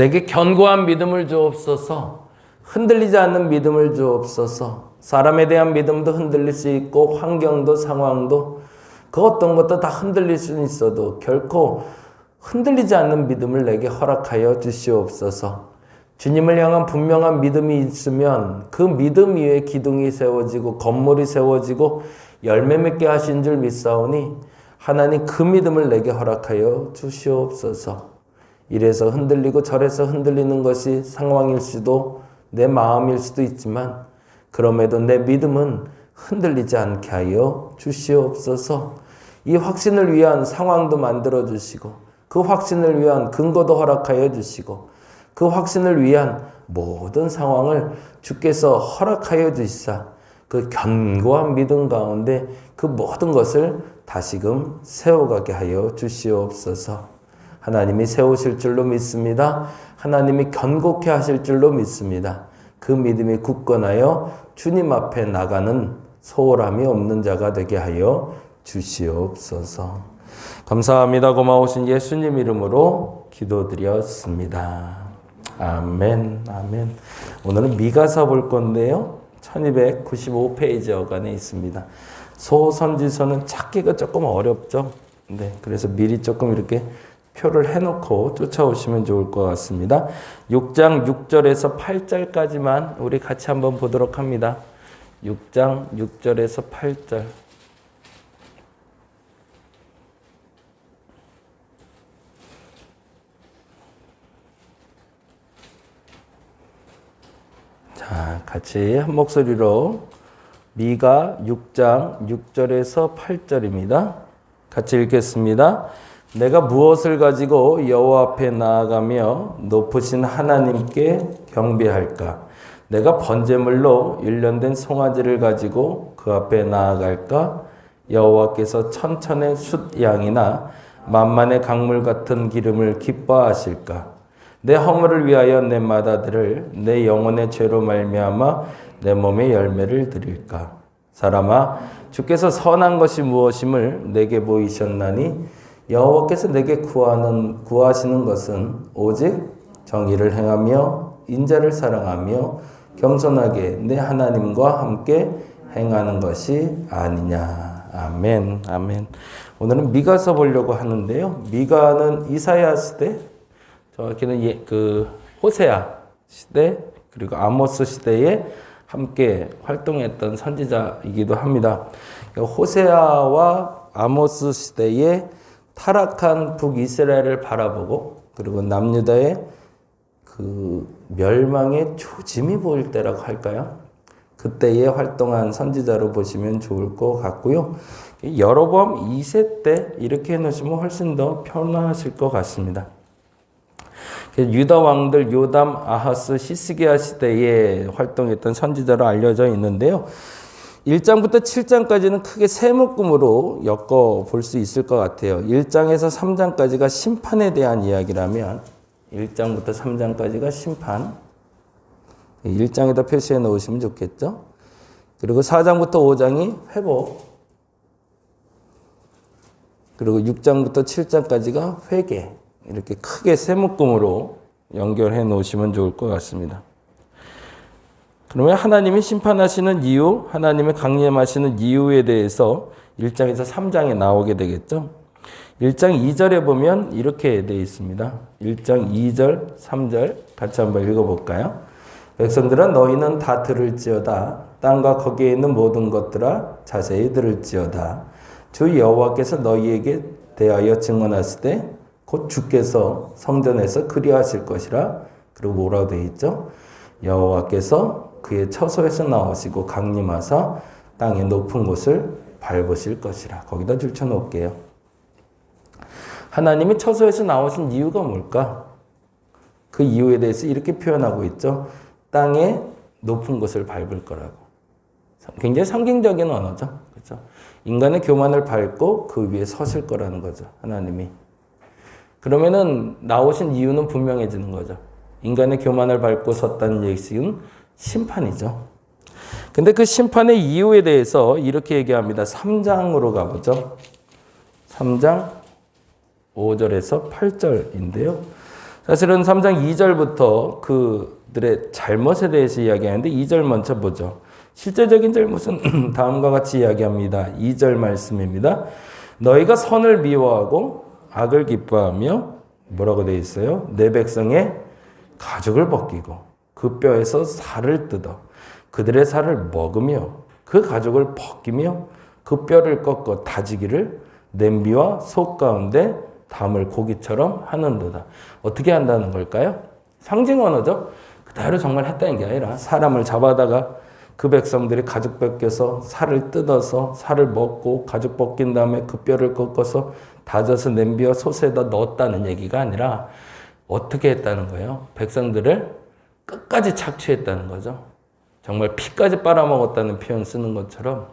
내게 견고한 믿음을 주옵소서. 흔들리지 않는 믿음을 주옵소서. 사람에 대한 믿음도 흔들릴 수 있고 환경도 상황도 그 어떤 것도 다 흔들릴 수는 있어도 결코 흔들리지 않는 믿음을 내게 허락하여 주시옵소서. 주님을 향한 분명한 믿음이 있으면 그 믿음 위에 기둥이 세워지고 건물이 세워지고 열매 맺게 하신 줄 믿사오니 하나님 그 믿음을 내게 허락하여 주시옵소서. 이래서 흔들리고 저래서 흔들리는 것이 상황일 수도 내 마음일 수도 있지만 그럼에도 내 믿음은 흔들리지 않게 하여 주시옵소서. 이 확신을 위한 상황도 만들어 주시고 그 확신을 위한 근거도 허락하여 주시고 그 확신을 위한 모든 상황을 주께서 허락하여 주시사 그 견고한 믿음 가운데 그 모든 것을 다시금 세워가게 하여 주시옵소서. 하나님이 세우실 줄로 믿습니다. 하나님이 견고케 하실 줄로 믿습니다. 그 믿음이 굳건하여 주님 앞에 나가는 소홀함이 없는 자가 되게 하여 주시옵소서. 감사합니다. 고마우신 예수님 이름으로 기도드렸습니다. 아멘, 아멘. 오늘은 미가서 볼 건데요. 1295페이지 어간에 있습니다. 소선지서는 찾기가 조금 어렵죠. 네, 그래서 미리 조금 이렇게 표를 해놓고 쫓아오시면 좋을 것 같습니다. 6장 6절에서 8절까지만 우리 같이 한번 보도록 합니다. 6장 6절에서 8절. 자, 같이 한 목소리로 미가 6장 6절에서 8절입니다. 같이 읽겠습니다. 내가 무엇을 가지고 여호와 앞에 나아가며 높으신 하나님께 경배할까? 내가 번제물로 일련된 송아지를 가지고 그 앞에 나아갈까? 여호와께서 천천의 숫 양이나 만만의 강물 같은 기름을 기뻐하실까? 내 허물을 위하여 내 마다들을 내 영혼의 죄로 말미암아 내 몸의 열매를 드릴까? 사람아, 주께서 선한 것이 무엇임을 내게 보이셨나니 여호와께서 내게 구하시는 것은 오직 정의를 행하며 인자를 사랑하며 겸손하게 내 하나님과 함께 행하는 것이 아니냐. 아멘, 아멘. 오늘은 미가서 보려고 하는데요. 미가는 이사야 시대, 정확히는 호세아 시대 그리고 아모스 시대에 함께 활동했던 선지자이기도 합니다. 호세아와 아모스 시대에 타락한 북이스라엘을 바라보고 그리고 남유다의 그 멸망의 초짐이 보일 때라고 할까요? 그때에 활동한 선지자로 보시면 좋을 것 같고요. 여로보암 2세 때 이렇게 해놓으시면 훨씬 더 편하실 것 같습니다. 유다 왕들 요담, 아하스, 히스기야 시대에 활동했던 선지자로 알려져 있는데요. 1장부터 7장까지는 크게 세 묶음으로 엮어 볼 수 있을 것 같아요. 1장에서 3장까지가 심판에 대한 이야기라면 1장부터 3장까지가 심판. 1장에다 표시해 놓으시면 좋겠죠. 그리고 4장부터 5장이 회복. 그리고 6장부터 7장까지가 회개. 이렇게 크게 세 묶음으로 연결해 놓으시면 좋을 것 같습니다. 그러면 하나님이 심판하시는 이유, 하나님이 강림하시는 이유에 대해서 1장에서 3장에 나오게 되겠죠. 1장 2절에 보면 이렇게 되어 있습니다. 1장 2절, 3절 같이 한번 읽어볼까요? 백성들아 너희는 다 들을지어다. 땅과 거기에 있는 모든 것들아 자세히 들을지어다. 주 여호와께서 너희에게 대하여 증언하실 때 곧 주께서 성전에서 그리하실 것이라. 그리고 뭐라고 되어 있죠? 여호와께서 그의 처소에서 나오시고 강림하사 땅의 높은 곳을 밟으실 것이라. 거기다 줄쳐 놓을게요. 하나님이 처소에서 나오신 이유가 뭘까? 그 이유에 대해서 이렇게 표현하고 있죠. 땅의 높은 곳을 밟을 거라고. 굉장히 상징적인 언어죠. 그렇죠? 인간의 교만을 밟고 그 위에 서실 거라는 거죠. 하나님이. 그러면은 나오신 이유는 분명해지는 거죠. 인간의 교만을 밟고 섰다는 얘기는 심판이죠. 근데 그 심판의 이유에 대해서 이렇게 얘기합니다. 3장으로 가보죠. 3장 5절에서 8절인데요. 사실은 3장 2절부터 그들의 잘못에 대해서 이야기하는데 2절 먼저 보죠. 실제적인 잘못은 다음과 같이 이야기합니다. 2절 말씀입니다. 너희가 선을 미워하고 악을 기뻐하며 뭐라고 되어 있어요? 내 백성의 가죽을 벗기고 그 뼈에서 살을 뜯어 그들의 살을 먹으며 그 가죽을 벗기며 그 뼈를 꺾어 다지기를 냄비와 속 가운데 담을 고기처럼 하는도다. 어떻게 한다는 걸까요? 상징 언어죠. 그대로 정말 했다는 게 아니라 사람을 잡아다가 그 백성들이 가죽 벗겨서 살을 뜯어서 살을 먹고 가죽 벗긴 다음에 그 뼈를 꺾어서 다져서 냄비와 솥에다 넣었다는 얘기가 아니라 어떻게 했다는 거예요? 백성들을 끝까지 착취했다는 거죠. 정말 피까지 빨아먹었다는 표현 쓰는 것처럼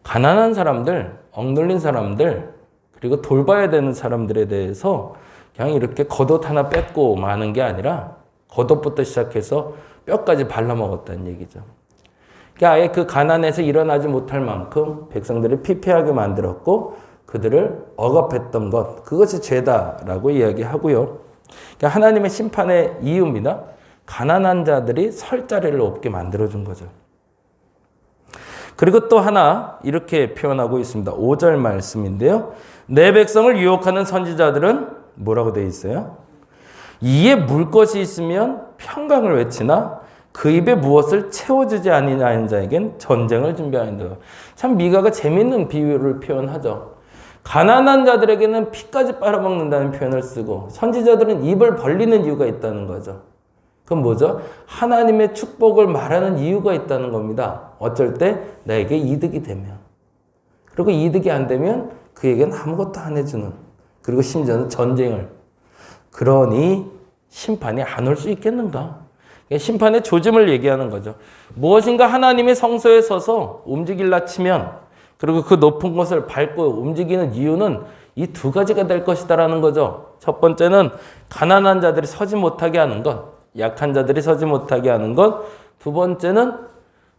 가난한 사람들, 억눌린 사람들, 그리고 돌봐야 되는 사람들에 대해서 그냥 이렇게 겉옷 하나 뺏고 마는 게 아니라 겉옷부터 시작해서 뼈까지 발라먹었다는 얘기죠. 그러니까 아예 그 가난에서 일어나지 못할 만큼 백성들을 피폐하게 만들었고 그들을 억압했던 것, 그것이 죄다라고 이야기하고요. 그러니까 하나님의 심판의 이유입니다. 가난한 자들이 설 자리를 없게 만들어준 거죠. 그리고 또 하나 이렇게 표현하고 있습니다. 5절 말씀인데요. 내 백성을 유혹하는 선지자들은 뭐라고 되어 있어요? 이에 물 것이 있으면 평강을 외치나 그 입에 무엇을 채워주지 아니하는 자에겐 전쟁을 준비하는다. 참 미가가 재밌는 비유를 표현하죠. 가난한 자들에게는 피까지 빨아먹는다는 표현을 쓰고 선지자들은 입을 벌리는 이유가 있다는 거죠. 그건 뭐죠? 하나님의 축복을 말하는 이유가 있다는 겁니다. 어쩔 때 나에게 이득이 되면. 그리고 이득이 안 되면 그에게는 아무것도 안 해주는. 그리고 심지어는 전쟁을. 그러니 심판이 안 올 수 있겠는가? 심판의 조짐을 얘기하는 거죠. 무엇인가 하나님의 성소에 서서 움직일라 치면 그리고 그 높은 곳을 밟고 움직이는 이유는 이 두 가지가 될 것이다라는 거죠. 첫 번째는 가난한 자들이 서지 못하게 하는 것, 약한 자들이 서지 못하게 하는 것. 두 번째는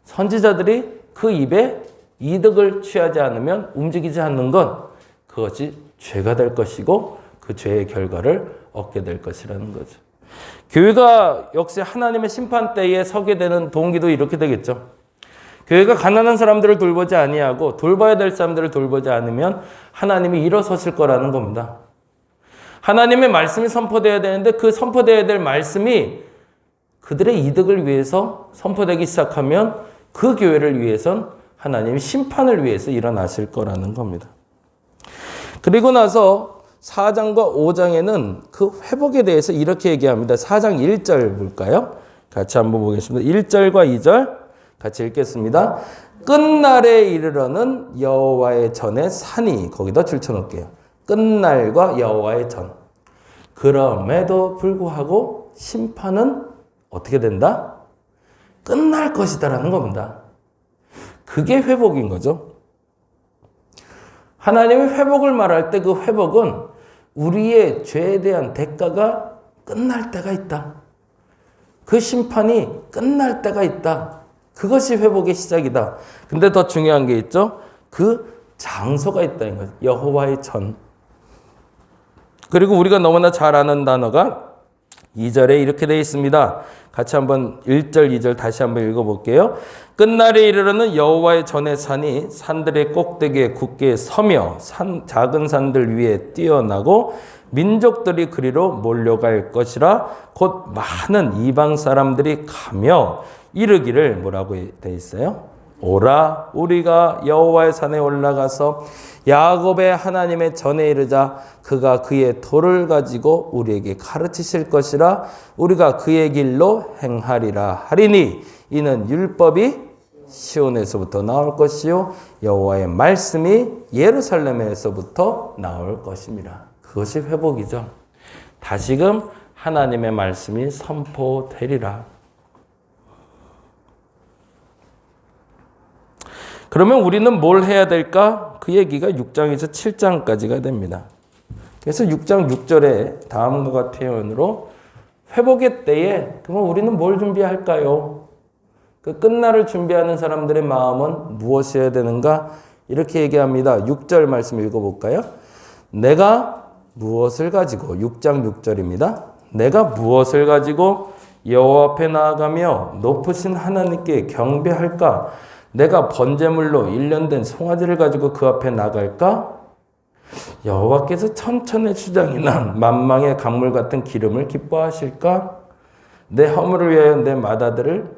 선지자들이 그 입에 이득을 취하지 않으면 움직이지 않는 것. 그것이 죄가 될 것이고 그 죄의 결과를 얻게 될 것이라는 거죠. 교회가 역시 하나님의 심판대에 서게 되는 동기도 이렇게 되겠죠. 교회가 가난한 사람들을 돌보지 아니하고 돌봐야 될 사람들을 돌보지 않으면 하나님이 일어서실 거라는 겁니다. 하나님의 말씀이 선포되어야 되는데 그 선포되어야 될 말씀이 그들의 이득을 위해서 선포되기 시작하면 그 교회를 위해선 하나님이 심판을 위해서 일어나실 거라는 겁니다. 그리고 나서 4장과 5장에는 그 회복에 대해서 이렇게 얘기합니다. 4장 1절 볼까요? 같이 한번 보겠습니다. 1절과 2절 같이 읽겠습니다. 끝날에 이르러는 여호와의 전에 산이, 거기다 줄쳐놓을게요. 끝날과 여호와의 전. 그럼에도 불구하고 심판은 어떻게 된다? 끝날 것이다라는 겁니다. 그게 회복인 거죠. 하나님의 회복을 말할 때 그 회복은 우리의 죄에 대한 대가가 끝날 때가 있다. 그 심판이 끝날 때가 있다. 그것이 회복의 시작이다. 근데 더 중요한 게 있죠. 그 장소가 있다는 거죠. 여호와의 전. 그리고 우리가 너무나 잘 아는 단어가 2절에 이렇게 되어 있습니다. 같이 한번 1절, 2절 다시 한번 읽어볼게요. 끝날에 이르러는 여호와의 전의 산이 산들의 꼭대기에 굳게 서며 작은 산들 위에 뛰어나고 민족들이 그리로 몰려갈 것이라 곧 많은 이방 사람들이 가며 이르기를 뭐라고 되어 있어요? 오라 우리가 여호와의 산에 올라가서 야곱의 하나님의 전에 이르자 그가 그의 도를 가지고 우리에게 가르치실 것이라 우리가 그의 길로 행하리라 하리니 이는 율법이 시온에서부터 나올 것이요 여호와의 말씀이 예루살렘에서부터 나올 것입니다. 그것이 회복이죠. 다시금 하나님의 말씀이 선포되리라. 그러면 우리는 뭘 해야 될까? 그 얘기가 6장에서 7장까지가 됩니다. 그래서 6장 6절에 다음과 같은 표현으로 회복의 때에 그러면 우리는 뭘 준비할까요? 그 끝날을 준비하는 사람들의 마음은 무엇이어야 되는가? 이렇게 얘기합니다. 6절 말씀 읽어볼까요? 내가 무엇을 가지고 6장 6절입니다. 내가 무엇을 가지고 여호와 앞에 나아가며 높으신 하나님께 경배할까? 내가 번제물로 1년 된 송아지를 가지고 그 앞에 나갈까? 여호와께서 천천의 주장이나 만망의 강물 같은 기름을 기뻐하실까? 내 허물을 위하여 내 맏아들을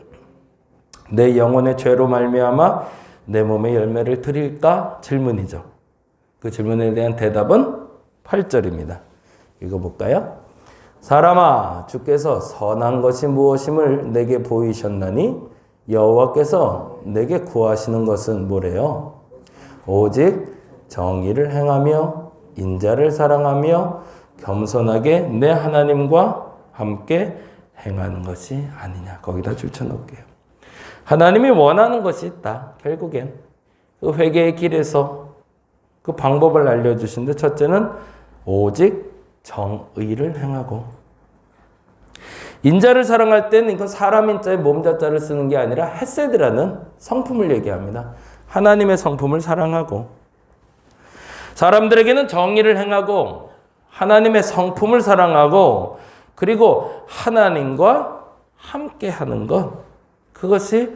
내 영혼의 죄로 말미암아 내 몸의 열매를 드릴까? 질문이죠. 그 질문에 대한 대답은 8절입니다. 읽어볼까요? 사람아, 주께서 선한 것이 무엇임을 내게 보이셨나니 여호와께서 내게 구하시는 것은 뭐래요? 오직 정의를 행하며 인자를 사랑하며 겸손하게 내 하나님과 함께 행하는 것이 아니냐. 거기다 줄쳐놓을게요. 하나님이 원하는 것이 있다. 결국엔 그 회개의 길에서 그 방법을 알려주신데, 첫째는 오직 정의를 행하고, 인자를 사랑할 때는 이건 사람 인자에 몸자자를 쓰는 게 아니라 헤세드라는 성품을 얘기합니다. 하나님의 성품을 사랑하고, 사람들에게는 정의를 행하고 하나님의 성품을 사랑하고, 그리고 하나님과 함께하는 것, 그것이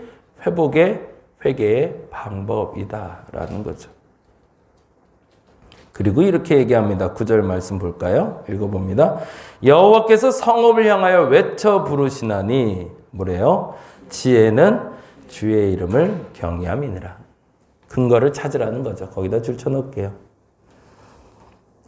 회개의 방법이다라는 거죠. 그리고 이렇게 얘기합니다. 9절 말씀 볼까요? 읽어봅니다. 여호와께서 성읍을 향하여 외쳐 부르시나니 뭐래요? 지혜는 주의 이름을 경외함이니라. 근거를 찾으라는 거죠. 거기다 줄쳐놓을게요.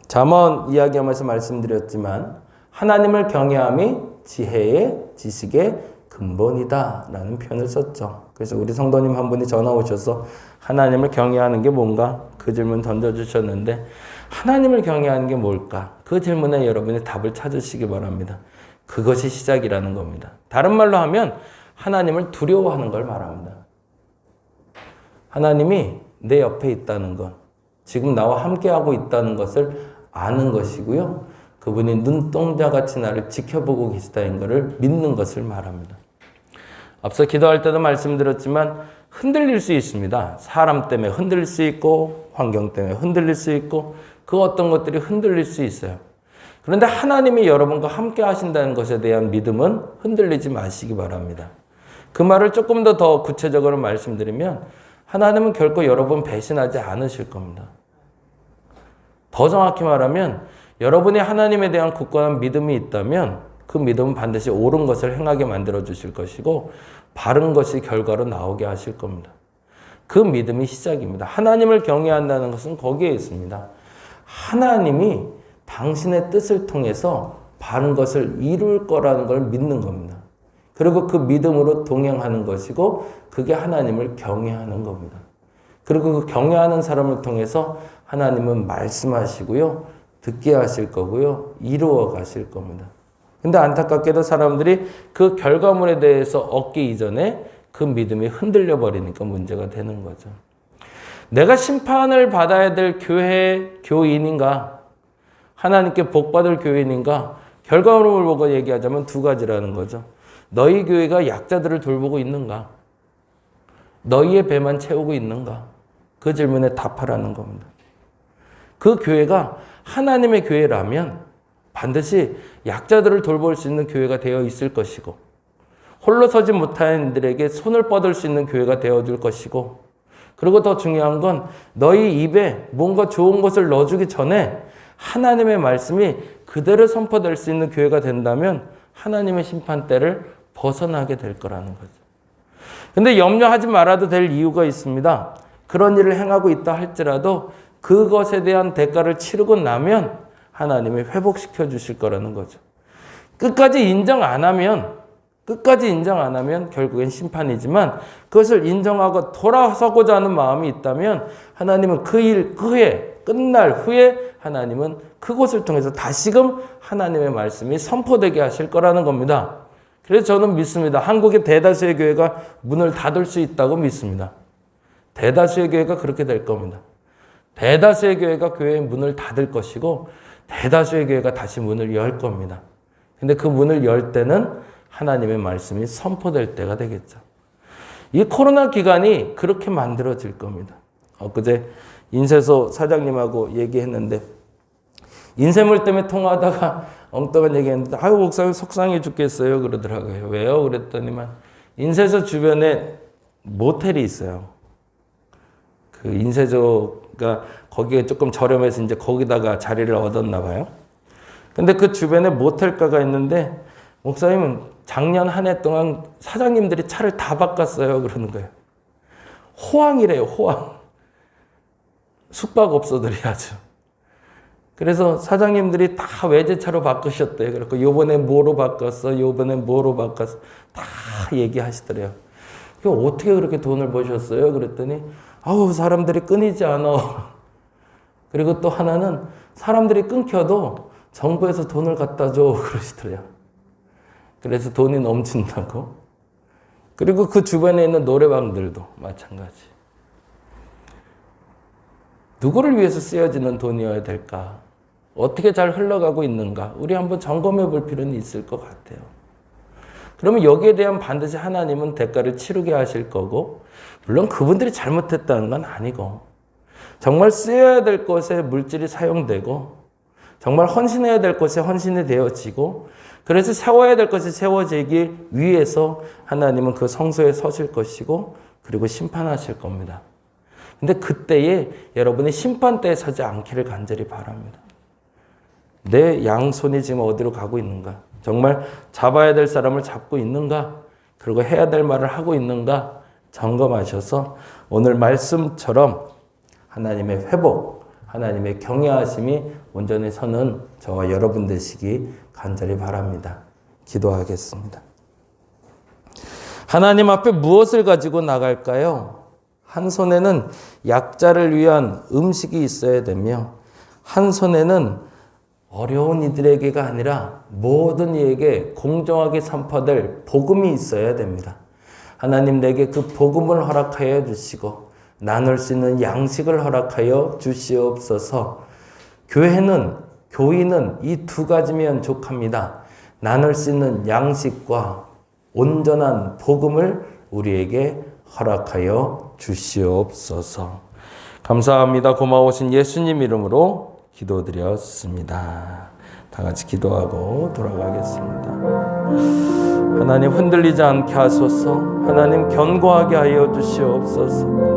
잠언 이야기하면서 말씀드렸지만 하나님을 경외함이 지혜의 지식의 근본이다라는 표현을 썼죠. 그래서 우리 성도님 한 분이 전화 오셔서 하나님을 경외하는 게 뭔가? 그 질문 던져주셨는데, 하나님을 경외하는 게 뭘까? 그 질문에 여러분이 답을 찾으시기 바랍니다. 그것이 시작이라는 겁니다. 다른 말로 하면 하나님을 두려워하는 걸 말합니다. 하나님이 내 옆에 있다는 것, 지금 나와 함께하고 있다는 것을 아는 것이고요. 그분이 눈동자같이 나를 지켜보고 계시다는 것을 믿는 것을 말합니다. 앞서 기도할 때도 말씀드렸지만 흔들릴 수 있습니다. 사람 때문에 흔들릴 수 있고 환경 때문에 흔들릴 수 있고 그 어떤 것들이 흔들릴 수 있어요. 그런데 하나님이 여러분과 함께 하신다는 것에 대한 믿음은 흔들리지 마시기 바랍니다. 그 말을 조금 더 구체적으로 말씀드리면 하나님은 결코 여러분 배신하지 않으실 겁니다. 더 정확히 말하면 여러분이 하나님에 대한 굳건한 믿음이 있다면 그 믿음은 반드시 옳은 것을 행하게 만들어 주실 것이고 바른 것이 결과로 나오게 하실 겁니다. 그 믿음이 시작입니다. 하나님을 경외한다는 것은 거기에 있습니다. 하나님이 당신의 뜻을 통해서 바른 것을 이룰 거라는 걸 믿는 겁니다. 그리고 그 믿음으로 동행하는 것이고 그게 하나님을 경외하는 겁니다. 그리고 그 경외하는 사람을 통해서 하나님은 말씀하시고요. 듣게 하실 거고요. 이루어 가실 겁니다. 근데 안타깝게도 사람들이 그 결과물에 대해서 얻기 이전에 그 믿음이 흔들려 버리니까 문제가 되는 거죠. 내가 심판을 받아야 될 교인인가? 하나님께 복받을 교인인가? 결과물을 보고 얘기하자면 두 가지라는 거죠. 너희 교회가 약자들을 돌보고 있는가? 너희의 배만 채우고 있는가? 그 질문에 답하라는 겁니다. 그 교회가 하나님의 교회라면 반드시 약자들을 돌볼 수 있는 교회가 되어 있을 것이고, 홀로 서지 못하는 이들에게 손을 뻗을 수 있는 교회가 되어줄 것이고, 그리고 더 중요한 건 너희 입에 뭔가 좋은 것을 넣어주기 전에 하나님의 말씀이 그대로 선포될 수 있는 교회가 된다면 하나님의 심판대를 벗어나게 될 거라는 거죠. 근데 염려하지 말아도 될 이유가 있습니다. 그런 일을 행하고 있다 할지라도 그것에 대한 대가를 치르고 나면 하나님이 회복시켜 주실 거라는 거죠. 끝까지 인정 안 하면 결국엔 심판이지만 그것을 인정하고 돌아서고자 하는 마음이 있다면 하나님은 끝날 후에 하나님은 그것을 통해서 다시금 하나님의 말씀이 선포되게 하실 거라는 겁니다. 그래서 저는 믿습니다. 한국의 대다수의 교회가 문을 닫을 수 있다고 믿습니다. 대다수의 교회가 그렇게 될 겁니다. 대다수의 교회가 교회의 문을 닫을 것이고 대다수의 교회가 다시 문을 열 겁니다. 근데 그 문을 열 때는 하나님의 말씀이 선포될 때가 되겠죠. 이 코로나 기간이 그렇게 만들어질 겁니다. 엊그제 인쇄소 사장님하고 얘기했는데 인쇄물 때문에 통화하다가 엉뚱한 얘기했는데 아유 목사님 속상해 죽겠어요 그러더라고요. 왜요? 그랬더니만 인쇄소 주변에 모텔이 있어요. 그 인쇄소가 거기에 조금 저렴해서 이제 거기다가 자리를 얻었나 봐요. 근데 그 주변에 모텔가가 있는데 목사님은 작년 한 해 동안 사장님들이 차를 다 바꿨어요 그러는 거예요. 호황이래요, 호황. 숙박업소들이 아주. 그래서 사장님들이 다 외제차로 바꾸셨대요. 그래서 요번에 뭐로 바꿨어, 요번에 뭐로 바꿨어. 다 얘기하시더래요. 어떻게 그렇게 돈을 버셨어요? 그랬더니 아우 사람들이 끊이지 않아. 그리고 또 하나는 사람들이 끊겨도 정부에서 돈을 갖다 줘 그러시더래요. 그래서 돈이 넘친다고. 그리고 그 주변에 있는 노래방들도 마찬가지. 누구를 위해서 쓰여지는 돈이어야 될까? 어떻게 잘 흘러가고 있는가? 우리 한번 점검해 볼 필요는 있을 것 같아요. 그러면 여기에 대한 반드시 하나님은 대가를 치르게 하실 거고, 물론 그분들이 잘못했다는 건 아니고, 정말 쓰여야 될 것에 물질이 사용되고, 정말 헌신해야 될 것에 헌신이 되어지고, 그래서 세워야 될 것이 세워지기 위해서 하나님은 그 성소에 서실 것이고, 그리고 심판하실 겁니다. 근데 그때에 여러분이 심판대에 서지 않기를 간절히 바랍니다. 내 양손이 지금 어디로 가고 있는가? 정말 잡아야 될 사람을 잡고 있는가? 그리고 해야 될 말을 하고 있는가? 점검하셔서 오늘 말씀처럼 하나님의 회복, 하나님의 경외하심이 온전히 서는 저와 여러분 되시기 간절히 바랍니다. 기도하겠습니다. 하나님 앞에 무엇을 가지고 나갈까요? 한 손에는 약자를 위한 음식이 있어야 되며 한 손에는 어려운 이들에게가 아니라 모든 이에게 공정하게 선포될 복음이 있어야 됩니다. 하나님 내게 그 복음을 허락하여 주시고 나눌 수 있는 양식을 허락하여 주시옵소서. 교인은 이 두 가지면 족합니다. 나눌 수 있는 양식과 온전한 복음을 우리에게 허락하여 주시옵소서. 감사합니다. 고마우신 예수님 이름으로 기도드렸습니다. 다 같이 기도하고 돌아가겠습니다. 하나님 흔들리지 않게 하소서. 하나님 견고하게 하여 주시옵소서.